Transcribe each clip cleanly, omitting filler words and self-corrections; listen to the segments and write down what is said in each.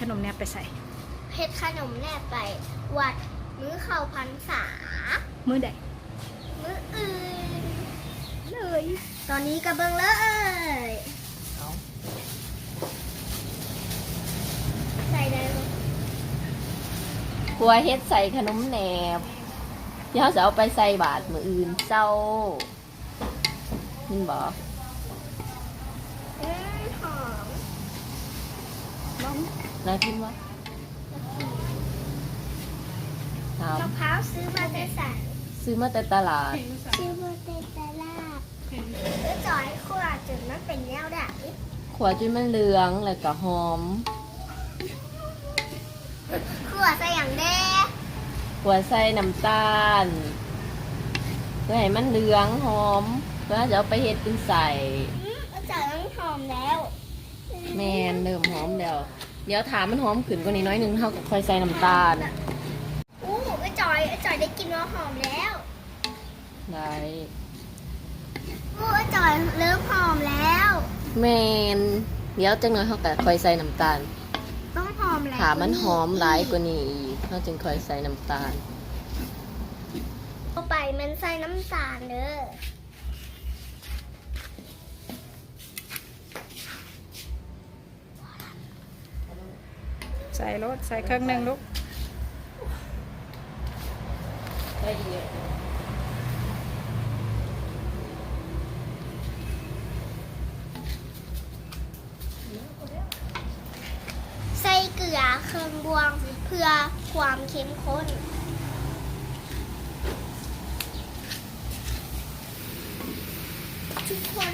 ขนมแนบไปใส่เฮ็ดขนมแนบไปวัดมื้อเข้าพรรษามื้อใดมื้ออื่นเลยตอนนี้ก็เบิ่งเลยใส่ได้บ่กลัวเฮ็ดใส่ขนมแหนบที่เขาจะเอาไปใส่บาตรมื้ออื่นเจ้านี่บอกหอมบ้องนายพิมพ์ว่าถาม มะพร้าวซื้อมาแต่ใส่ ซื้อมาแต่ตลาด ซื้อมาแต่ตลาดแล้วจ่อยขวดจนมันเป็นแนวได้ ขวดจนมันเหลืองแล้วก็หอม ขวดใส่อย่างแดง ขวดใส่น้ำตาลเพื่อให้มันเหลืองหอมเพื่อจะเอาไปเฮ็ดเป็นใส่ แล้วจ่อยมันหอมแล้ว แม่นเริ่มหอมแล้วเดี๋ยวถามมันหอมขึ้นกว่านี้น้อยหนึงเท่ากับค่อยใส่น้ำตาล อู้ไอ้จ่อยได้กินว่าหอมแล้ว ได้ อู้ไอ้จ่อยเริ่มหอมแล้ว แม่นเดี๋ยวจังน้อยเท่ากับค่อยใส่น้ำตาล ต้องหอมแล้ว ถามมันหอมหลายกว่านี้อีกเราจึงค่อยใส่น้ำตาล ต่อไปมันใส่น้ำตาลเด้อ ใส่รสใส่เครื่องหนึ่งลูกใส่เกลือเครื่องบวงเพื่อความเข้มข้นทุกคน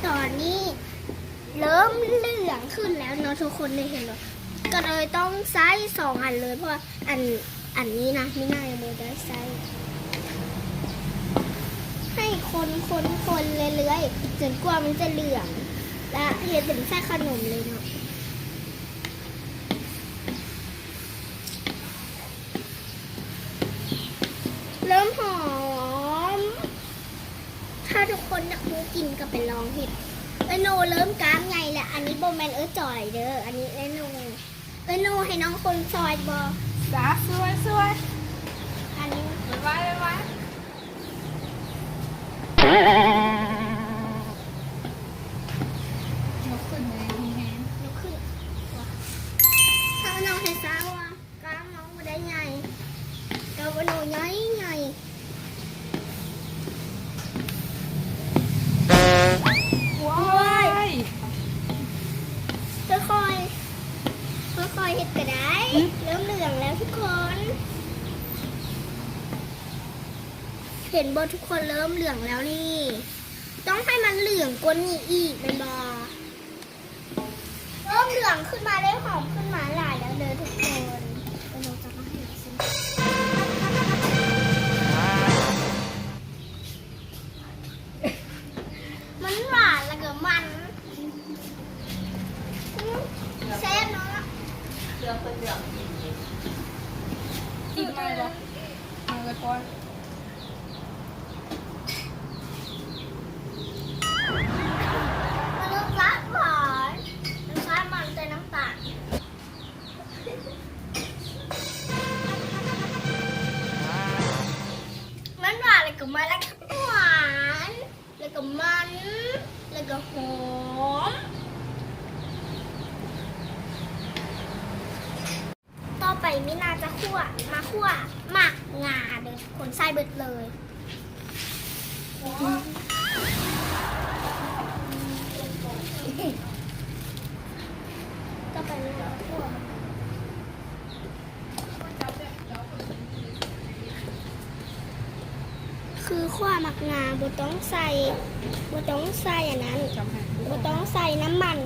ตอนนี้เริ่มเหลืองขึ้นแล้วเนาะทุกคนได้เห็นเนาะก็เลยต้องใส่2 อันเลยเพราะว่าอันนี้นะไม่น่าจะเลยได้ใส่ให้คนเรื่อยๆจนกว่ามันจะเหลืองและเห็นเป็นไส้ขนมเลยเนาะเริ่มหอมถ้าทุกคนอยากรู้กินก็ไปลองเห็ดเอโนเริ่มกล้ามไงแหละอันนี้โบแมนจ่อยเด้ออันนี้เอโนให้น้องคนซอยบอ จ้าสวยสวย อันนี้ ไว้ไว้ ยกขึ้นเลยแห้ง ยกขึ้นถ้าน้องเห็นซาว่ากล้ามน้องมาได้ไงเราเป็นหนูย้อยไง ว้าย ค่อยเห็ดก็ได้ เริ่มเหลืองแล้วทุกคน เห็นบอทุกคนเริ่มเหลืองแล้วนี่ ต้องให้มันเหลืองกว่านี้อีกเป็นบอเริ่มเหลืองขึ้นมาได้หอมขึ้นมาหลายแล้วเด้อทุกคนเราจะมาให้ชิมมันหวานแล้วก็มันแซ่บเนาะ เรื่องเป็นเรื่อง กินไปหรอเอาไปก่อนมันรสชาติหวานรสชาติมันแต่น้ำตาลมันหวานแล้วก็มันแล้วก็หวานแล้วก็มันแล้วก็หอมต่อไปมินาจะคั่วหมักงาเด้อคนใส่เบิดเลยต่อไปมินาคั่วคือคั่วหมักงาบ่ต้องใส่อันนั้น จำให้ บ่ต้องใส่น้ำมัน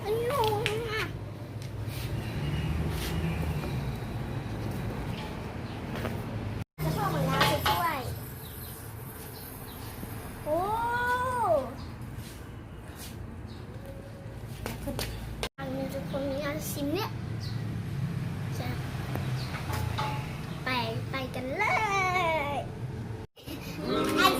อันนี้หอมมากจะทอดเหมือนน้ำไปด้วย โอ้อันนี้ทุกคนมีอันชิมเนี่ยจะไปกันเลยอัน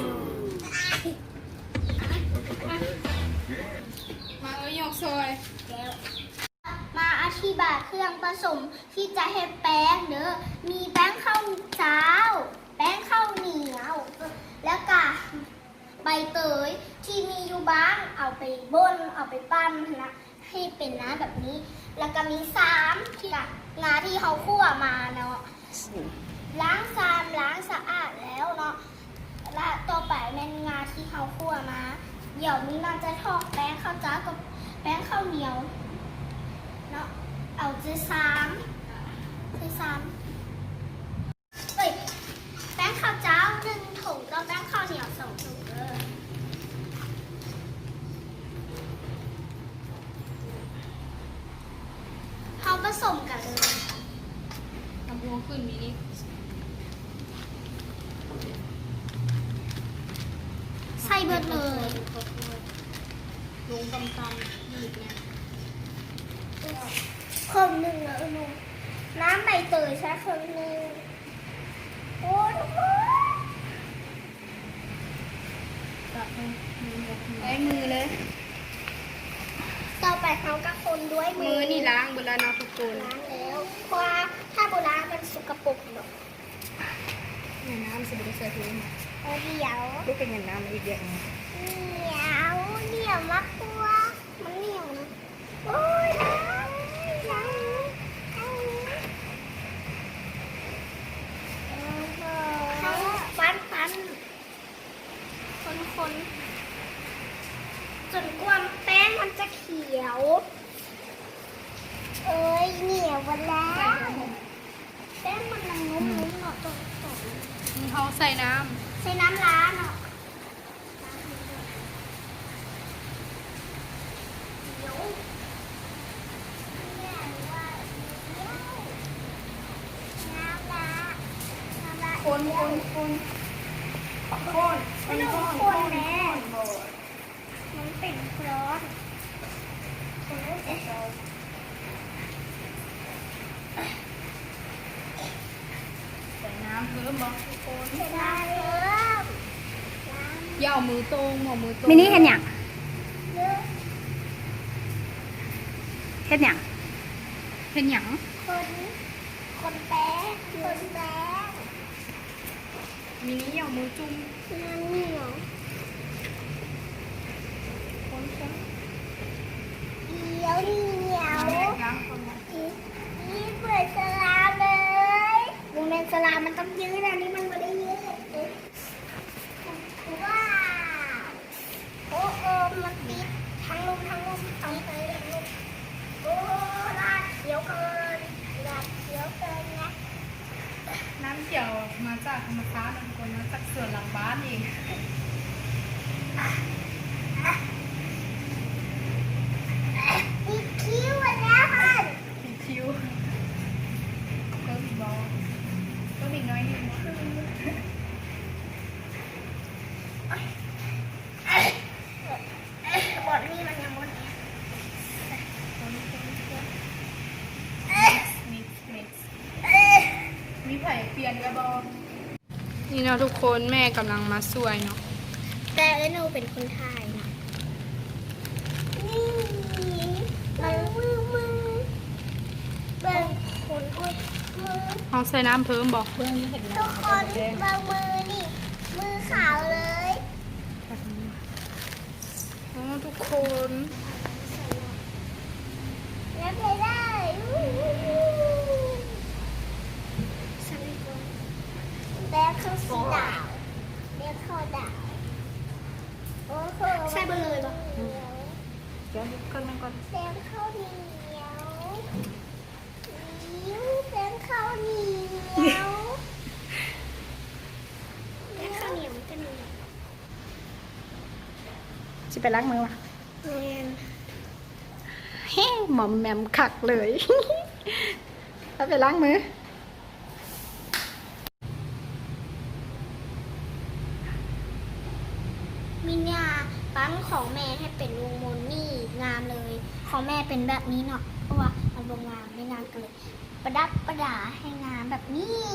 ธิบายเครื่องผสมที่จะให้แป้งเด้อมีแป้งข้าวเจ้า แป้งข้าวเหนียว แล้วก็ใบเตยที่มีอยู่บ้างเอาไปบ้นเอาไปปั้นนะให้เป็นน้ำแบบนี้ แล้วก็มี3ที่งาที่เขาคั่วมาเนาะล้างล้างสะอาดแล้วเนาะและต่อไปแม่นงาที่เขาคั่วมาเดี๋ยวนี้เราจะทอดแป้งข้าวเจ้ากับแป้งข้าวเหนียวเนาะเอาเอ้ยแป้งข้าวเจ้า1 ถุงกับแป้งข้าวเหนียว2 ถุงเขาผสมกันเลย ทำพวงขึ้นมีนี่ ใส่เบิดเลย ลงตำๆบีบไง คนหนึ่งแล้วลุงน้ำใบเตยใช้คนหนึ่งโอ้ทุกคน ตัดไอ้มือเลย ต่อไปเขาก็คนด้วย มือนี่ล้างเวลาเราทุกคน ล้างแล้วเพราะว่าถ้าโบราณมันสกปรกเนาะ ในน้ำสบู่ใส่ถุง เอาเดี๋ยว ลูกเป็นอย่างน้ำอีกอย่าง เหนียวมากกว่ามันเหนียวนะโอ้ยล้างฟันคนจนกว่าแป้งมันจะเขียว เอ้ยเหนียวหมดแล้วแป้งมันยังนุ่มๆเนาะตรง เขาใส่น้ ใส่น้ำล้างเนาะเดี๋ยวเนี่ยว่าเดี๋ยวน้ำล้างำคนไม่ต้องคนแม่มันเป็นร้อนคนไม่เสร็จ ใส่น้ำเพิ่มบอกทุกคน เสร็จแล้ว อย่าเอามือตรงเอามือตรง มินี่เห็นอย่าง เลือก เห็นอย่าง เป็นหยัง คนแป้งคนแป้ง มินี่อย่าเอามือจุ่ม น้ำเหนียว คน เดี๋ยวเหนียว ล้างคนนะ นี่เปิดสลามเลยวงเวียนสลามมันต้องยืดอันนี้มันไม่ได้ยืดว้าวโอ้โอ้มันติดทั้งลมเอาไปเลยโอ้ลาดเขียวเกินลาดเขียวเกินนะ น้ำเกี่ยวมาจากธรรมชาติทุกคนมาจากสวนหลังบ้านเอง ติดคิ้วแล้วค่ะ ผิดคิ้วก็ผิดบอลก็ผิดน้อยนิดนะ บทนี้มันยังหมดเนี่ย มิกซ์มีไผ่เปลี่ยนกระบอกนี่เนาะทุกคนแม่กำลังมาช่วยเนาะ แต่เอโนเป็นคนไทยนะนี่มือเบิ่งคนอุ้ยมือ เอาใส่น้ำเพิ่มบอก ทุกคนบางมือนี่ มือขาวเลย อ๋อทุกคน แล้วไปได้แบ๊เข้าสีดาวแบ๊เข้าดาวโอ้โหใช่ไปเลยปะ เดี๋ยวเครื่องนึงก่อน แบ๊เข้าเหนียวแบ๊เข้าเหนียวแบ๊เข้าเหนียวกันเลย จะไปล้างมือวะ เรียน เฮ้หมอมแมมคักเลย แล้วไปล้างมือ มินยาปั้นของแม่ให้เป็นวงมนนี่งามเลย ของแม่เป็นแบบนี้เนาะเพราะว่ามันบงงามไม่งามกันเลย ประดับประดาให้งามแบบนี้